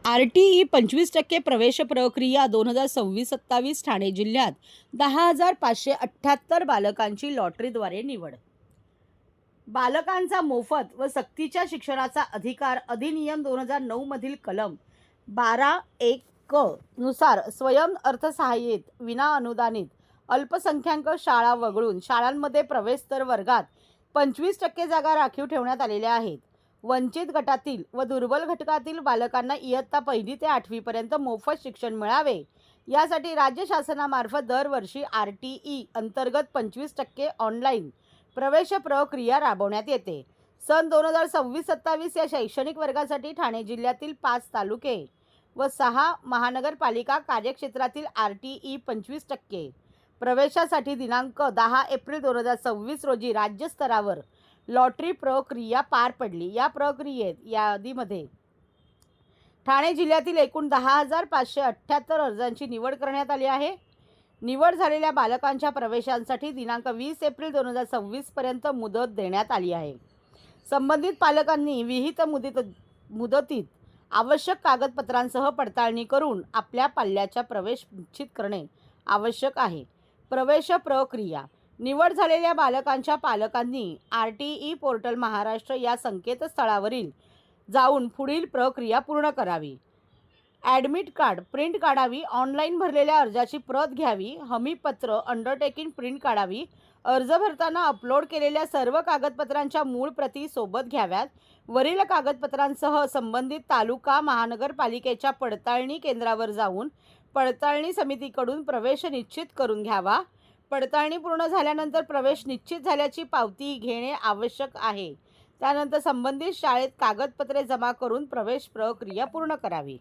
RTE 25% प्रवेश प्रक्रिया 2026-27 ठाणे जिल्ह्यात 10,578 बालकांची लॉटरीद्वारे निवड. बालकांचा मोफत व सक्तीच्या शिक्षणाचा अधिकार अधिनियम 2009 मधील कलम 12(1) क नुसार स्वयं अर्थसहाय्यित विना अनुदानित अल्पसंख्याक शाळा वगळून शाळांमध्ये प्रवेश तर वर्गात 25% जागा राखीव ठेवण्यात आलेल्या आहेत. वंचित गटातील व दुर्बल घटकातील बालकांना इयत्ता 1ली ते 8वी पर्यंत मोफत शिक्षण मिळावे यासाठी राज्य शासनामार्फत दरवर्षी RTE अंतर्गत 25% ऑनलाईन प्रवेश प्रक्रिया राबवण्यात येते. सन 2026-27 या शैक्षणिक वर्गासाठी ठाणे जिल्ह्यातील 5 तालुके व 6 महानगरपालिका कार्यक्षेत्रातील RTE 25% प्रवेशासाठी दिनांक 10 एप्रिल 2026 रोजी राज्यस्तरावर लॉटरी प्रक्रिया पार पडली. या प्रक्रियेत यादीमध्ये ठाणे जिल्ह्यातील एकूण 10,578 अर्जांची निवड करण्यात आली आहे. निवड झालेल्या बालकांच्या प्रवेशांसाठी दिनांक 20 एप्रिल 2026 पर्यंत मुदत देण्यात आली आहे. संबंधित पालकांनी विहित मुदतीत आवश्यक कागदपत्रांसह पडताळणी करून आपल्या पाल्याचा प्रवेश निश्चित करणे आवश्यक आहे. प्रवेश प्रक्रिया निवड झालेल्या बालकांच्या पालकांनी RTE पोर्टल महाराष्ट्र या संकेतस्थळावरील जाऊन पुढील प्रक्रिया पूर्ण करावी. ॲडमिट कार्ड प्रिंट काढावी. ऑनलाईन भरलेल्या अर्जाची प्रत घ्यावी. हमीपत्र अंडरटेकिंग प्रिंट काढावी. अर्ज भरताना अपलोड केलेल्या सर्व कागदपत्रांच्या मूळ प्रती सोबत घ्याव्यात. वरील कागदपत्रांसह संबंधित तालुका महानगरपालिकेच्या पडताळणी केंद्रावर जाऊन पडताळणी समितीकडून प्रवेश निश्चित करून घ्यावा. पडताळणी पूर्ण झाल्यानंतर प्रवेश निश्चित झाल्याची पावती घेणे आवश्यक आहे. त्यानंतर संबंधित शाळेत कागदपत्रे जमा करून प्रवेश प्रक्रिया पूर्ण करावी.